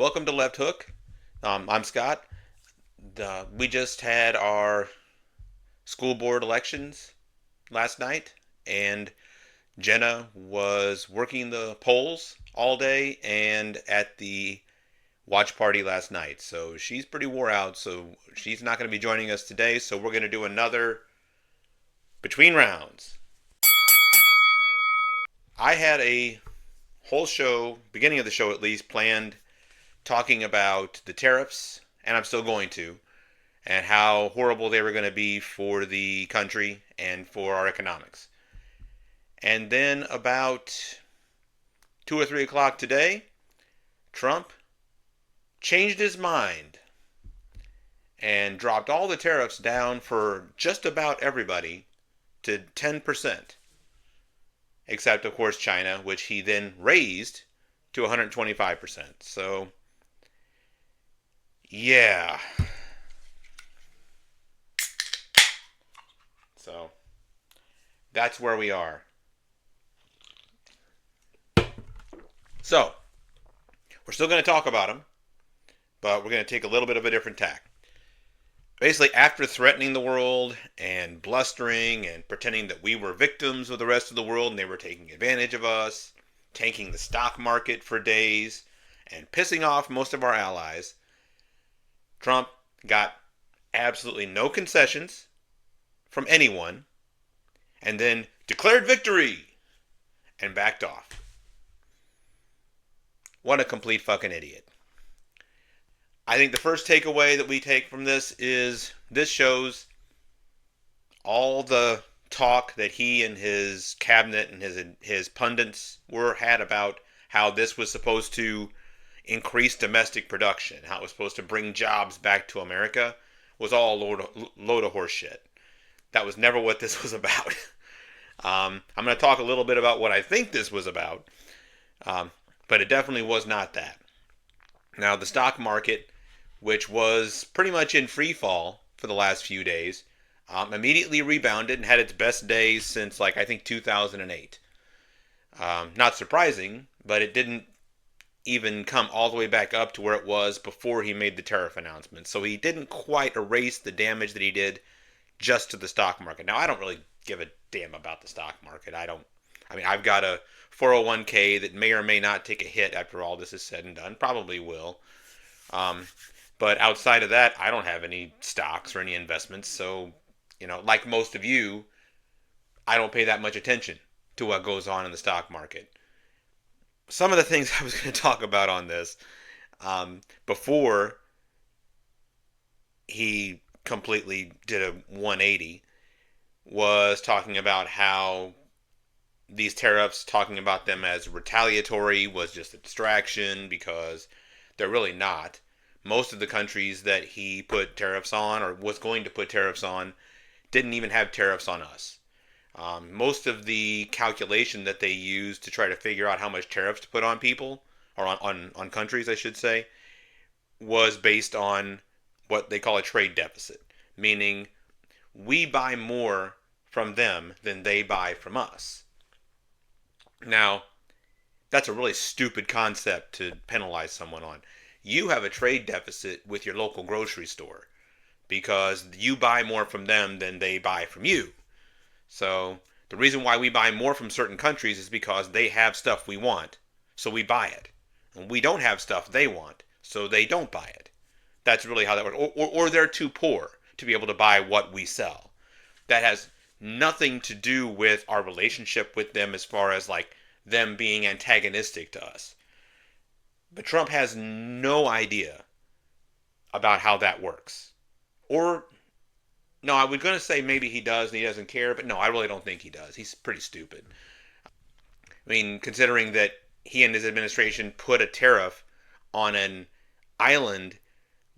Welcome to Left Hook. I'm Scott. We just had our school board elections last night, and Jenna was working the polls all day and at the watch party last night. So she's pretty wore out, so she's not going to be joining us today. So we're going to do another between rounds. I had a whole show, beginning of the show at least, planned talking about the tariffs, and I'm still going to, and how horrible they were going to be for the country and for our economics. And then about 2 or 3 o'clock today, Trump changed his mind and dropped all the tariffs down for just about everybody to 10%, except, of course, China, which he then raised to 125%. So, yeah. So, that's where we are. So, we're still going to talk about them, but we're going to take a little bit of a different tack. Basically, after threatening the world and blustering and pretending that we were victims of the rest of the world and they were taking advantage of us, tanking the stock market for days, and pissing off most of our allies, Trump got absolutely no concessions from anyone and then declared victory and backed off. What a complete fucking idiot. I think the first takeaway that we take from this is this shows all the talk that he and his cabinet and his pundits had about how this was supposed to increase domestic production, how it was supposed to bring jobs back to America, was all a load of horse shit. That was never what this was about. I'm going to talk a little bit about what I think this was about, but it definitely was not that. Now, the stock market, which was pretty much in free fall for the last few days, immediately rebounded and had its best days since, I think 2008. Not surprising, but it didn't even come all the way back up to where it was before he made the tariff announcement. So he didn't quite erase the damage that he did just to the stock market. Now, I don't really give a damn about the stock market. I've got a 401k that may or may not take a hit after all this is said and done. Probably will. But outside of that, I don't have any stocks or any investments. So, like most of you, I don't pay that much attention to what goes on in the stock market. Some of the things I was going to talk about on this before he completely did a 180 was talking about how these tariffs, talking about them as retaliatory, was just a distraction because they're really not. Most of the countries that he put tariffs on or was going to put tariffs on didn't even have tariffs on us. Most of the calculation that they used to try to figure out how much tariffs to put on people, or on countries, I should say, was based on what they call a trade deficit, meaning we buy more from them than they buy from us. Now, that's a really stupid concept to penalize someone on. You have a trade deficit with your local grocery store because you buy more from them than they buy from you. So the reason why we buy more from certain countries is because they have stuff we want, so we buy it. And we don't have stuff they want, so they don't buy it. That's really how that works. Or they're too poor to be able to buy what we sell. That has nothing to do with our relationship with them as far as them being antagonistic to us. But Trump has no idea about how that works. Or, no, I was going to say maybe he does and he doesn't care, but no, I really don't think he does. He's pretty stupid. Considering that he and his administration put a tariff on an island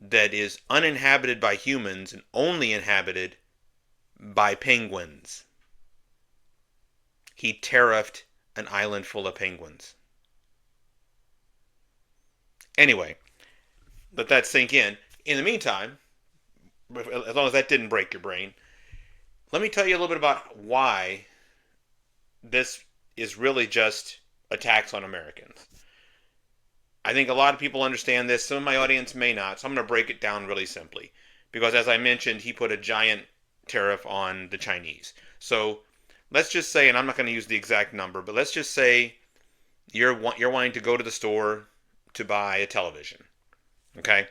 that is uninhabited by humans and only inhabited by penguins. He tariffed an island full of penguins. Anyway, let that sink in. In the meantime, as long as that didn't break your brain, let me tell you a little bit about why this is really just a tax on Americans. I think a lot of people understand this. Some of my audience may not. So I'm going to break it down really simply. Because as I mentioned, he put a giant tariff on the Chinese. So let's just say, and I'm not going to use the exact number, but let's just say you're wanting to go to the store to buy a television. Okay?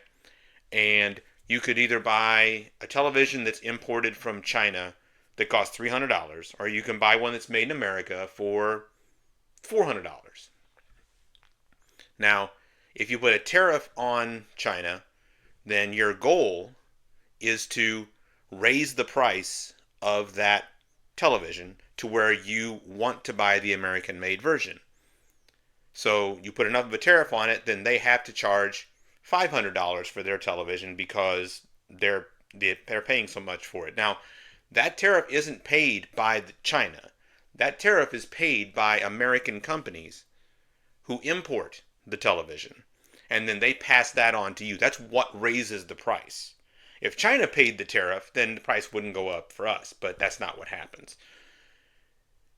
And you could either buy a television that's imported from China that costs $300, or you can buy one that's made in America for $400. Now, if you put a tariff on China, then your goal is to raise the price of that television to where you want to buy the American made version. So you put enough of a tariff on it, then they have to charge $500 for their television because they're paying so much for it. Now, that tariff isn't paid by China. That tariff is paid by American companies who import the television. And then they pass that on to you. That's what raises the price. If China paid the tariff, then the price wouldn't go up for us, but that's not what happens.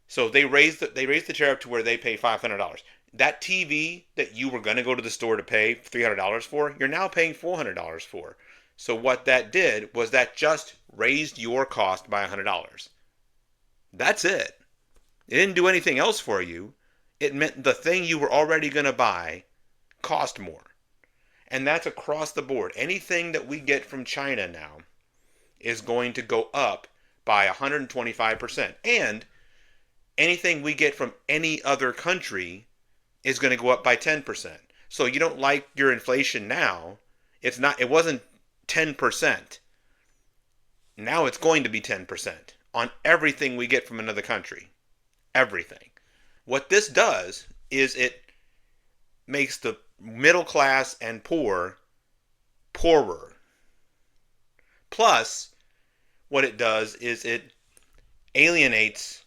So they raised the tariff to where they pay $500. That TV that you were going to go to the store to pay $300 for, you're now paying $400 for. So what that did was that just raised your cost by $100. That's it. It didn't do anything else for you. It meant the thing you were already going to buy cost more. And that's across the board. Anything that we get from China now is going to go up by 125%. And anything we get from any other country is going to go up by 10%. So you don't like your inflation now. It wasn't 10%. Now it's going to be 10% on everything we get from another country. Everything. What this does is it makes the middle class and poor poorer. Plus, what it does is it alienates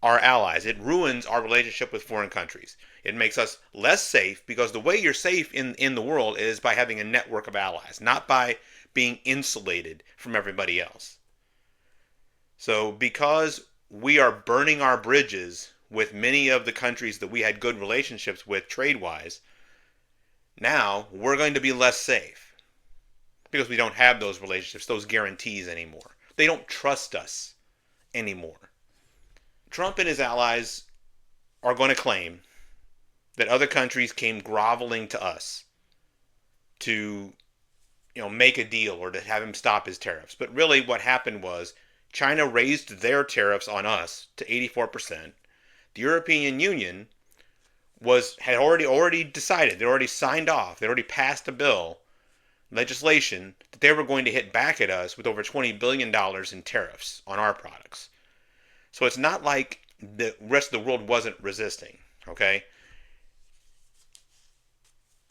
our allies. It ruins our relationship with foreign countries. It makes us less safe because the way you're safe in the world is by having a network of allies, not by being insulated from everybody else. So because we are burning our bridges with many of the countries that we had good relationships with trade-wise, now we're going to be less safe because we don't have those relationships, those guarantees anymore. They don't trust us anymore. Trump and his allies are going to claim that other countries came groveling to us to, make a deal or to have him stop his tariffs. But really what happened was China raised their tariffs on us to 84%. The European Union had already decided, they already signed off, they already passed a bill, legislation, that they were going to hit back at us with over $20 billion in tariffs on our products. So it's not like the rest of the world wasn't resisting, okay?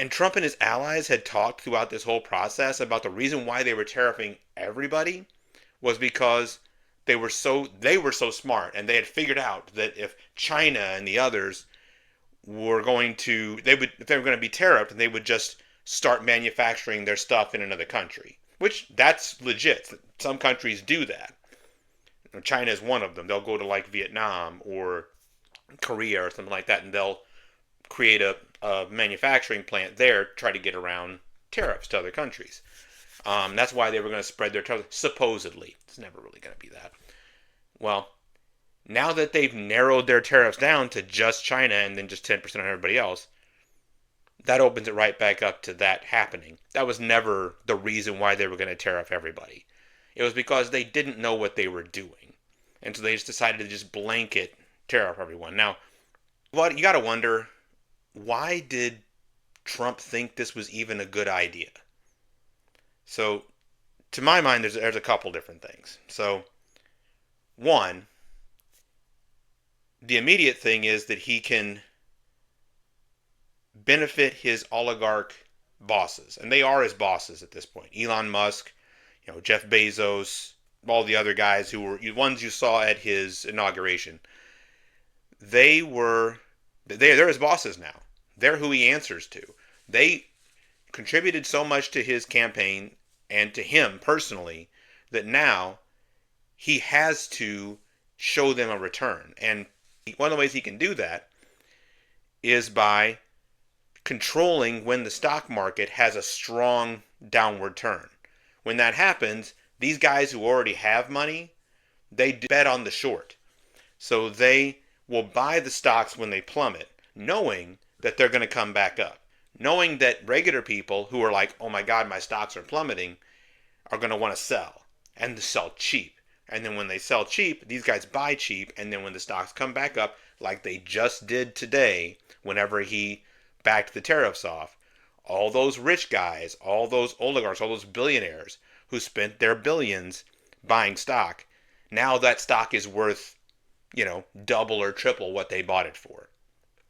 And Trump and his allies had talked throughout this whole process about the reason why they were tariffing everybody was because they were so smart, and they had figured out that if China and the others were going to, if they were going to be tariffed, they would just start manufacturing their stuff in another country, which that's legit. Some countries do that. China is one of them. They'll go to like Vietnam or Korea or something like that, and they'll create a manufacturing plant there, try to get around tariffs to other countries. That's why they were going to spread their tariffs, supposedly. It's never really going to be that. Well, now that they've narrowed their tariffs down to just China and then just 10% on everybody else, that opens it right back up to that happening. That was never the reason why they were going to tariff everybody. It was because they didn't know what they were doing. And so they just decided to just blanket tariff everyone. Now, you got to wonder, why did Trump think this was even a good idea? So, to my mind, there's a couple different things. So, one, the immediate thing is that he can benefit his oligarch bosses, and they are his bosses at this point. Elon Musk, Jeff Bezos, all the other guys who were ones you saw at his inauguration. They're his bosses now. They're who he answers to. They contributed so much to his campaign and to him personally that now he has to show them a return. And one of the ways he can do that is by controlling when the stock market has a strong downward turn. When that happens, these guys who already have money, they bet on the short. So they will buy the stocks when they plummet, knowing that they're going to come back up. Knowing that regular people who are like, oh my God, my stocks are plummeting, are going to want to sell and to sell cheap. And then when they sell cheap, these guys buy cheap. And then when the stocks come back up, like they just did today, whenever he backed the tariffs off, all those rich guys, all those oligarchs, all those billionaires who spent their billions buying stock, now that stock is worth, double or triple what they bought it for.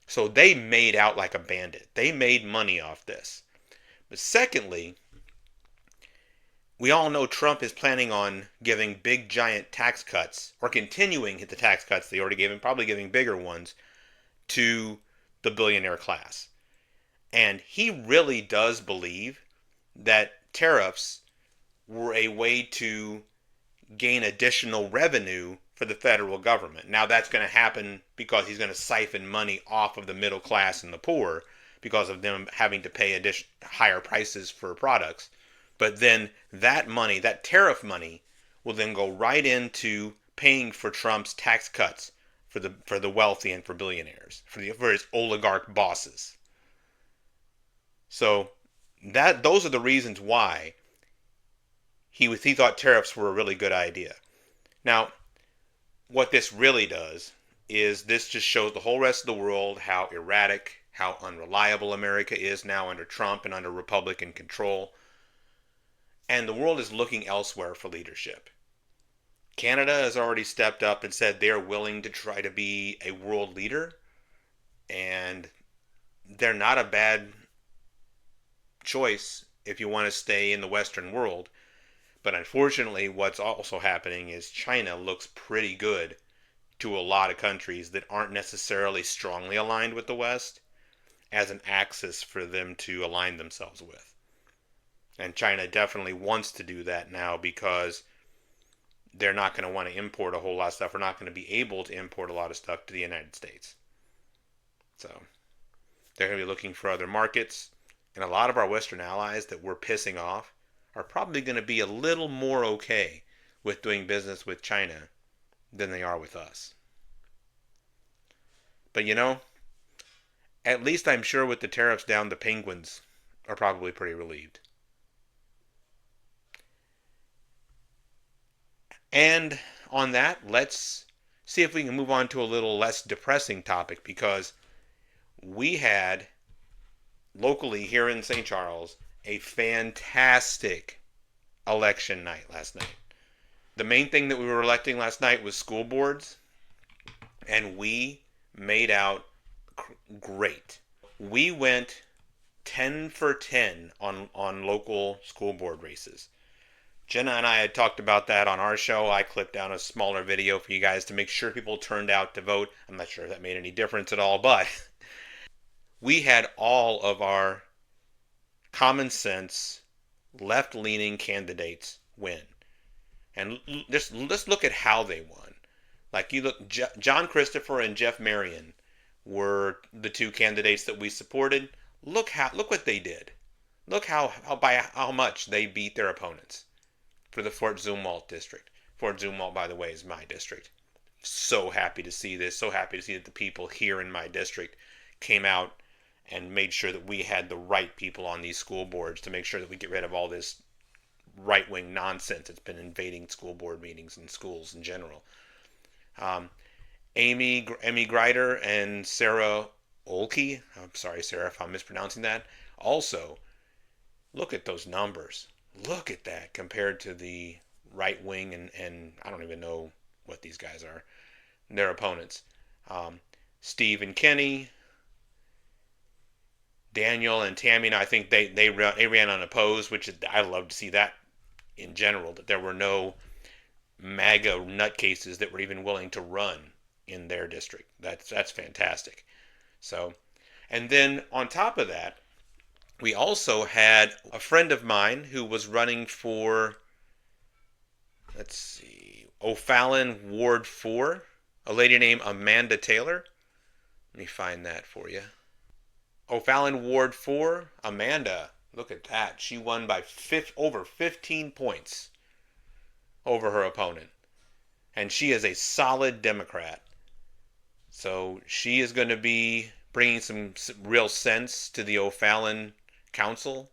So they made out like a bandit. They made money off this. But secondly, we all know Trump is planning on giving big giant tax cuts, or continuing the tax cuts they already gave him, probably giving bigger ones, to the billionaire class. And he really does believe that tariffs were a way to gain additional revenue for the federal government. Now that's going to happen because he's going to siphon money off of the middle class and the poor because of them having to pay higher prices for products. But then that money, that tariff money, will then go right into paying for Trump's tax cuts for the wealthy and for billionaires, for his oligarch bosses. So those are the reasons why he thought tariffs were a really good idea. Now, what this really does is this just shows the whole rest of the world how erratic, how unreliable America is now under Trump and under Republican control. And the world is looking elsewhere for leadership. Canada has already stepped up and said they're willing to try to be a world leader. And they're not a bad choice if you want to stay in the Western world. But unfortunately, what's also happening is China looks pretty good to a lot of countries that aren't necessarily strongly aligned with the West as an axis for them to align themselves with. And China definitely wants to do that now because they're not going to want to import a whole lot of stuff. We're not going to be able to import a lot of stuff to the United States. So they're going to be looking for other markets. And a lot of our Western allies that we're pissing off are probably going to be a little more okay with doing business with China than they are with us. But at least I'm sure with the tariffs down, the penguins are probably pretty relieved. And on that, let's see if we can move on to a little less depressing topic, because we had locally here in St. Charles a fantastic election night last night. The main thing that we were electing last night was school boards, and we made out great. We went 10 for 10 on local school board races. Jenna and I had talked about that on our show. I clipped down a smaller video for you guys to make sure people turned out to vote. I'm not sure if that made any difference at all, but we had all of our common sense, left-leaning candidates win. And just let's look at how they won. Like you look, John Christopher and Jeff Marion were the two candidates that we supported. Look what they did. Look by how much they beat their opponents for the Fort Zumwalt district. Fort Zumwalt, by the way, is my district. So happy to see this. So happy to see that the people here in my district came out and made sure that we had the right people on these school boards to make sure that we get rid of all this right-wing nonsense that's been invading school board meetings and schools in general. Amy Greider and Sarah Olke, I'm sorry, Sarah, if I'm mispronouncing that, also, look at those numbers. Look at that compared to the right wing and I don't even know what these guys are, their opponents. Steve and Kenny, Daniel and Tammy, I think they ran unopposed, which I love to see that in general, that there were no MAGA nutcases that were even willing to run in their district. That's fantastic. So, and then on top of that, we also had a friend of mine who was running for, let's see, O'Fallon Ward 4, a lady named Amanda Taylor. Let me find that for you. O'Fallon Ward 4, Amanda. Look at that. She won by over 15 points over her opponent. And she is a solid Democrat. So she is going to be bringing some real sense to the O'Fallon Council.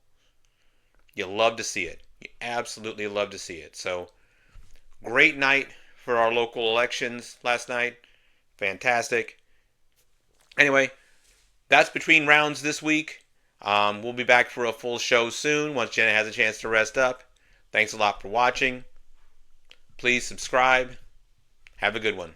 You love to see it. You absolutely love to see it. So great night for our local elections last night. Fantastic. Anyway, that's between rounds this week. We'll be back for a full show soon once Jenna has a chance to rest up. Thanks a lot for watching. Please subscribe. Have a good one.